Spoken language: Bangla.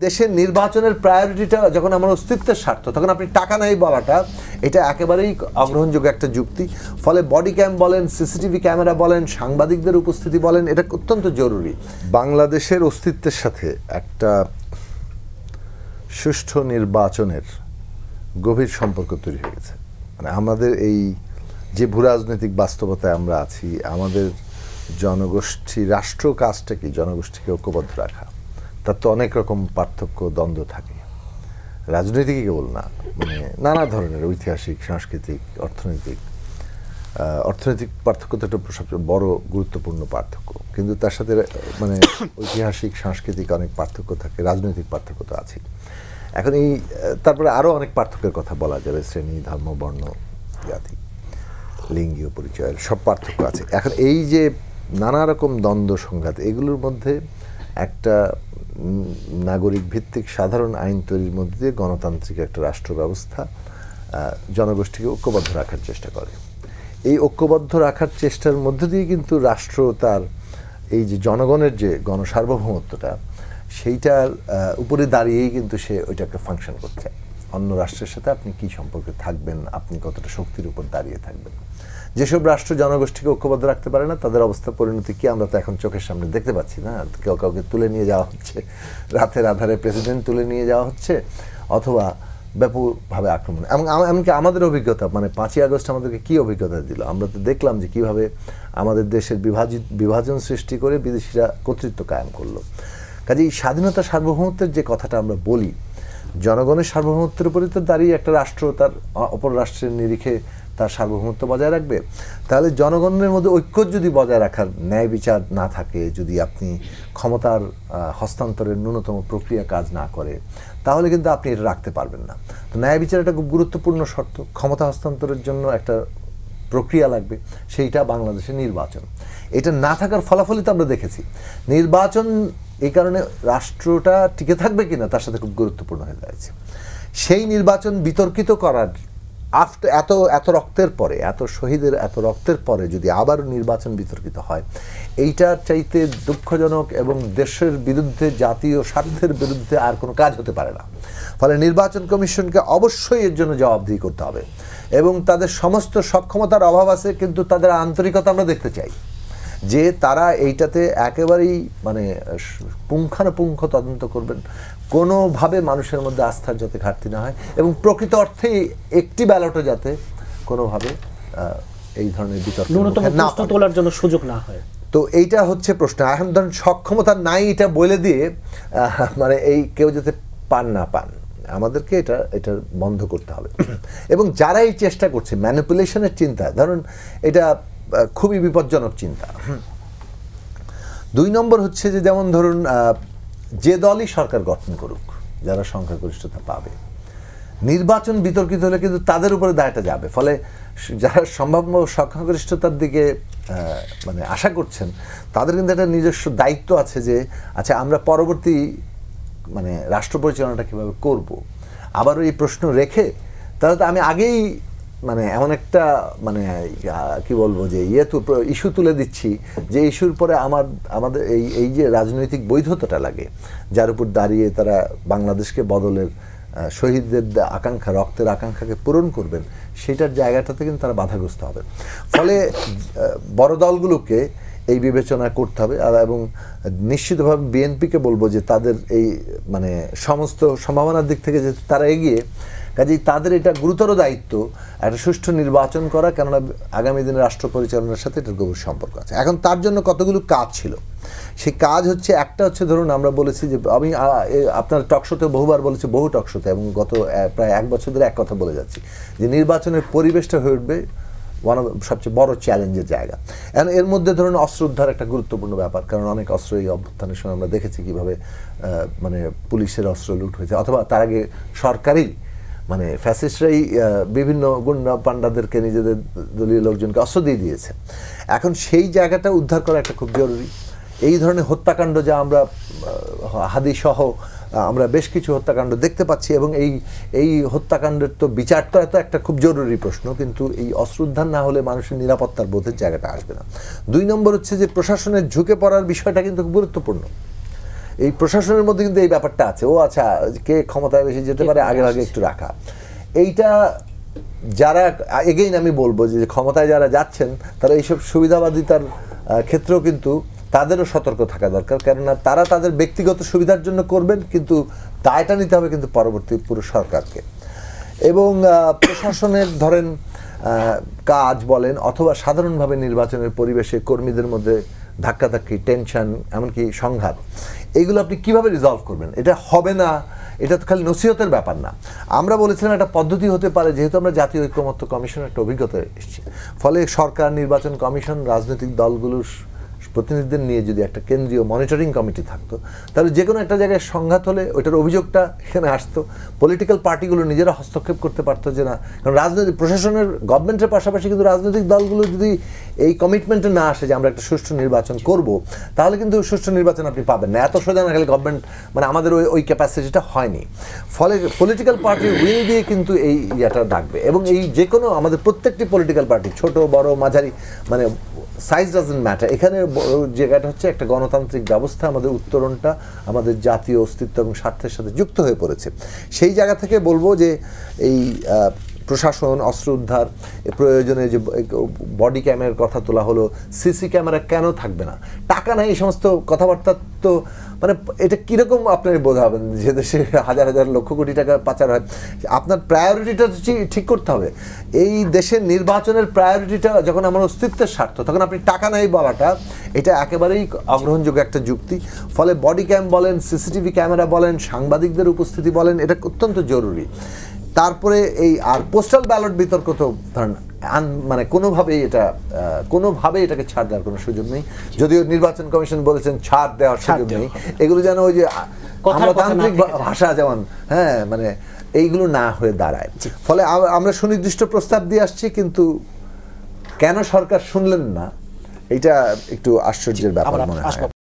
দেশের নির্বাচনের প্রায়োরিটিটা যখন আমার অস্তিত্বের স্বার্থ, তখন আপনি টাকা নাই বলাটা এটা একেবারেই অগ্রহণযোগ্য একটা যুক্তি। ফলে বডি ক্যাম বলেন, সিসিটিভি ক্যামেরা বলেন, সাংবাদিকদের উপস্থিতি বলেন, এটা অত্যন্ত জরুরি। বাংলাদেশের অস্তিত্বের সাথে একটা সুষ্ঠু নির্বাচনের গভীর সম্পর্ক তৈরি হয়ে গেছে। মানে আমাদের এই যে ভূরাজনৈতিক বাস্তবতায় আমরা আছি, আমাদের জনগোষ্ঠী, রাষ্ট্র কাজটা কি জনগোষ্ঠীকে ঐক্যবদ্ধ রাখা, তার তো অনেক রকম পার্থক্য দ্বন্দ্ব থাকে। রাজনৈতিকই কেবল না, মানে নানা ধরনের ঐতিহাসিক, সাংস্কৃতিক, অর্থনৈতিক পার্থক্য তো একটা সবচেয়ে বড় গুরুত্বপূর্ণ পার্থক্য। কিন্তু তার সাথে মানে ঐতিহাসিক, সাংস্কৃতিক অনেক পার্থক্য থাকে, রাজনৈতিক পার্থক্য তো আছে। এখন এই তারপরে আরও অনেক পার্থক্যের কথা বলা যাবে, শ্রেণী, ধর্ম, বর্ণ, জাতি, লিঙ্গীয় পরিচয়ের সব পার্থক্য আছে। এখন এই যে নানা রকম দ্বন্দ্ব, সংঘাত, এগুলোর মধ্যে একটা নাগরিক ভিত্তিক সাধারণ আইন তৈরির মধ্যে দিয়ে গণতান্ত্রিক একটা রাষ্ট্র ব্যবস্থা জনগোষ্ঠীকে ঐক্যবদ্ধ রাখার চেষ্টা করে। এই ঐক্যবদ্ধ রাখার চেষ্টার মধ্যে দিয়ে কিন্তু রাষ্ট্র তার এই যে জনগণের যে গণসার্বভৌমত্বটা, সেইটার উপরে দাঁড়িয়েই কিন্তু সে ওইটাকে ফাংশন করছে। অন্য রাষ্ট্রের সাথে আপনি কি সম্পর্কে থাকবেন, আপনি কতটা শক্তির উপর দাঁড়িয়ে থাকবেন। যেসব রাষ্ট্র জনগোষ্ঠীকে ঐক্যবদ্ধ রাখতে পারে না, তাদের অবস্থা পরিণতি কি আমরা তো এখন চোখের সামনে দেখতে পাচ্ছি না। কেউ কাউকে তুলে নিয়ে যাওয়া হচ্ছে, রাতের আধারে প্রেসিডেন্ট তুলে নিয়ে যাওয়া হচ্ছে, অথবা ব্যাপকভাবে আক্রমণ। এবং এমনকি আমাদের অভিজ্ঞতা, মানে 5ই আগস্ট আমাদেরকে কী অভিজ্ঞতা দিল, আমরা তো দেখলাম যে কীভাবে আমাদের দেশের বিভাজন সৃষ্টি করে বিদেশিরা কর্তৃত্ব কায়েম করলো। কাজেই স্বাধীনতা, সার্বভৌমত্বের যে কথাটা আমরা বলি, জনগণের সার্বভৌমত্বের উপরে তো দাঁড়িয়ে একটা রাষ্ট্র তার অপর রাষ্ট্রের নিরিখে তার সার্বভৌমত্ব বজায় রাখবে। তাহলে জনগণের মধ্যে ঐক্য যদি বজায় রাখার ন্যায় বিচার না থাকে, যদি আপনি ক্ষমতার হস্তান্তরের ন্যূনতম প্রক্রিয়া কাজ না করে, তাহলে কিন্তু আপনি এটা রাখতে পারবেন না। তো ন্যায় বিচার একটা খুব গুরুত্বপূর্ণ শর্ত। ক্ষমতা হস্তান্তরের জন্য একটা প্রক্রিয়া লাগবে, সেইটা বাংলাদেশের নির্বাচন। এটা না থাকার ফলাফলই তো আমরা দেখেছি। নির্বাচন এই কারণে রাষ্ট্রটা টিকে থাকবে কিনা তার সাথে খুব গুরুত্বপূর্ণ হয়ে দাঁড়িয়েছে। সেই নির্বাচন বিতর্কিত করার এত রক্তের পরে, এত শহীদের এত রক্তের পরে যদি আবার নির্বাচন বিতর্কিত হয়, এইটার চাইতে দুঃখজনক এবং দেশের বিরুদ্ধে, জাতীয় স্বার্থের বিরুদ্ধে আর কোনো কাজ হতে পারে না। ফলে নির্বাচন কমিশনকে অবশ্যই এর জন্য জবাবদিহি করতে হবে। এবং তাদের সমস্ত সক্ষমতার অভাব আছে, কিন্তু তাদের আন্তরিকতা আমরা দেখতে চাই যে তারা এইটাতে একেবারেই মানে পুঙ্খানুপুঙ্খ তদন্ত করবেন, কোনোভাবে মানুষের মধ্যে আস্থার যাতে ঘাটতি না হয়, এবং প্রকৃত অর্থেই একটি ব্যালটও যাতে কোনোভাবে এই ধরনের বিতর্ক না তোলার জন্য সুযোগ না হয়। তো এইটা হচ্ছে প্রশ্ন। এখন ধরেন সক্ষমতা নাই এটা বলে দিয়ে মানে এই কেউ যাতে পান না পান, আমাদেরকে এটা বন্ধ করতে হবে। এবং যারা এই চেষ্টা করছে ম্যানিপুলেশনের চিন্তা, ধরুন এটা খুবই বিপজ্জনক চিন্তা। 2 নম্বর হচ্ছে যে, যেমন ধরুন যে দলই সরকার গঠন করুক, যারা সংখ্যাগরিষ্ঠতা পাবে, নির্বাচন বিতর্কিত হলে কিন্তু তাদের উপরে দায়টা যাবে। ফলে যারা সম্ভাব্য সংখ্যাগরিষ্ঠতার দিকে মানে আশা করছেন, তাদের কিন্তু একটা নিজস্ব দায়িত্ব আছে যে আচ্ছা আমরা পরবর্তী মানে রাষ্ট্র পরিচালনাটা কীভাবে করব। আবারও এই প্রশ্ন রেখে তাহলে তো আমি আগেই মানে এমন একটা মানে কি বলবো যে ইস্যু তুলে দিচ্ছি, যে ইস্যুর পরে আমাদের এই যে রাজনৈতিক বৈধতাটা লাগে, যার উপর দাঁড়িয়ে তারা বাংলাদেশকে বদলের শহীদদের আকাঙ্ক্ষা, রক্তের আকাঙ্ক্ষাকে পূরণ করবেন, সেটার জায়গাটাতে কিন্তু তারা বাধাগ্রস্ত হবে। ফলে বড় দলগুলোকে এই বিবেচনা করতে হবে। এবং নিশ্চিতভাবে বিএনপিকে বলবো যে তাদের এই মানে সমস্ত সম্ভাবনার দিক থেকে যে তারা এগিয়ে, কাজেই তাদের এটা গুরুতর দায়িত্ব একটা সুষ্ঠু নির্বাচন করা, কেননা আগামী দিনে রাষ্ট্র পরিচালনার সাথে এটার গভীর সম্পর্ক আছে। এখন তার জন্য কতগুলো কাজ ছিল। সেই কাজ হচ্ছে, একটা হচ্ছে ধরুন আমরা বলেছি যে, আমি আপনার টকশোতে বহুবার বলেছি, বহু টকশোতে, এবং গত প্রায় 1 বছর ধরে এক কথা বলে যাচ্ছি যে নির্বাচনের পরিবেশটা হয়ে উঠবে সবচেয়ে বড় চ্যালেঞ্জের জায়গা। এখন এর মধ্যে ধরুন অস্ত্র উদ্ধার একটা গুরুত্বপূর্ণ ব্যাপার, কারণ অনেক অস্ত্র এই অভ্যুত্থানের সময় আমরা দেখেছি কীভাবে মানে পুলিশের অস্ত্র লুট হয়েছে, অথবা তার আগে সরকারি মানে ফ্যাসিস্টরাই বিভিন্ন গুন্ডা পান্ডাদেরকে, নিজেদের দলীয় লোকজনকে অস্ত্র দিয়ে দিয়েছে। এখন সেই জায়গাটা উদ্ধার করা একটা খুব জরুরি। এই ধরনের হত্যাকাণ্ড যা আমরা হাদিসহ আমরা বেশ কিছু হত্যাকাণ্ড দেখতে পাচ্ছি, এবং এই হত্যাকাণ্ডের তো বিচারটা তো একটা খুব জরুরি প্রশ্ন, কিন্তু এই অস্ত্র উদ্ধার না হলে মানুষের নিরাপত্তার বোধের জায়গাটা আসবে না। 2 নম্বর হচ্ছে যে প্রশাসনের ঝুঁকে পড়ার বিষয়টা কিন্তু খুব গুরুত্বপূর্ণ। এই প্রশাসনের মধ্যে কিন্তু এই ব্যাপারটা আছে, ও আচ্ছা কে ক্ষমতায় বেশি যেতে পারে আগে আগে একটু রাখা। এইটা যারা এগেইন আমি বলবো যে ক্ষমতায় যারা যাচ্ছেন তারা এইসব সুবিধাবাদিতার ক্ষেত্রেও কিন্তু তাদেরও সতর্ক থাকা দরকার, কেননা তারা তাদের ব্যক্তিগত সুবিধার জন্য করবেন, কিন্তু দায়টা নিতে হবে কিন্তু পরবর্তী পুরো সরকারকে। এবং প্রশাসনের ধরেন কাজ বলেন অথবা সাধারণভাবে নির্বাচনের পরিবেশে কর্মীদের মধ্যে ধাক্কাধাক্কি, টেনশন, এমনকি সংঘাত, এইগুলো আপনি কিভাবে রিজলভ করবেন? এটা হবে না, এটা তো খালি নসিহতের ব্যাপার না। আমরা বলেছিলাম একটা পদ্ধতি হতে পারে, যেহেতু আমরা জাতীয় ঐক্যমত্য কমিশনের একটা অভিজ্ঞতা এসেছি, ফলে সরকার, নির্বাচন কমিশন, রাজনৈতিক দলগুলোর প্রতিনিধিদের নিয়ে যদি একটা কেন্দ্রীয় মনিটরিং কমিটি থাকতো, তাহলে যে কোনো একটা জায়গায় সংঘাত হলে ওইটার অভিযোগটা এখানে আসতো, পলিটিক্যাল পার্টিগুলো নিজেরা হস্তক্ষেপ করতে পারতো যে না, কারণ রাজনৈতিক প্রশাসনের গভর্নমেন্টের পাশাপাশি কিন্তু রাজনৈতিক দলগুলো যদি এই কমিটমেন্টে না আসে যে আমরা একটা সুষ্ঠু নির্বাচন করব, তাহলে কিন্তু সুষ্ঠু নির্বাচন আপনি পাবেন না। এত সোজা না, খালি গভর্নমেন্ট মানে আমাদের ওই ক্যাপাসিটিটা হয়নি। ফলে পলিটিক্যাল পার্টির উইল দিয়ে কিন্তু এই ইয়েটা ডাকবে, এবং এই যে কোনো আমাদের প্রত্যেকটি পলিটিক্যাল পার্টি, ছোট বড় মাঝারি, মানে সাইজ ডাজন্ট ম্যাটার, এখানে জায়গাটা হচ্ছে একটা গণতান্ত্রিক ব্যবস্থা, আমাদের উত্তরণটা আমাদের জাতীয় অস্তিত্ব এবং স্বার্থের সাথে যুক্ত হয়ে পড়েছে। সেই জায়গা থেকে বলবো যে এই প্রশাসন, অস্ত্র উদ্ধার, প্রয়োজনে যে বডি ক্যামেরার কথা তোলা হলো, সিসি ক্যামেরা কেন থাকবে না, টাকা নাই, এই সমস্ত কথাবার্তা তো মানে এটা কীরকম আপনার বোঝাবেন যে দেশে হাজার হাজার লক্ষ কোটি টাকা পাচার হয়? আপনার প্রায়োরিটিটা ঠিক করতে হবে। এই দেশের নির্বাচনের প্রায়োরিটিটা যখন আমার অস্তিত্বের স্বার্থ, তখন আপনি টাকা নাই বলাটা এটা একেবারেই অগ্রহণযোগ্য একটা যুক্তি। ফলে বডি ক্যাম বলেন, সিসিটিভি ক্যামেরা বলেন, সাংবাদিকদের উপস্থিতি বলেন, এটা অত্যন্ত জরুরি। তারপরে এই আর পোস্টাল ব্যালট বিতর্ক তো ধরেন মানে কোনোভাবেই এটাকে ছাড় দেওয়ার কোনো সুযোগ নেই, যদিও নির্বাচন কমিশন বলেছেন ছাড় দেওয়ার সুযোগ নেই। এগুলো যেন ওই যে আমলাতান্ত্রিক ভাষা যেমন, হ্যাঁ, মানে এইগুলো না হয়ে দাঁড়ায়। ফলে আমরা সুনির্দিষ্ট প্রস্তাব দিয়ে আসছি, কিন্তু কেন সরকার শুনলেন না, এটা একটু আশ্চর্যের ব্যাপার মনে হয়।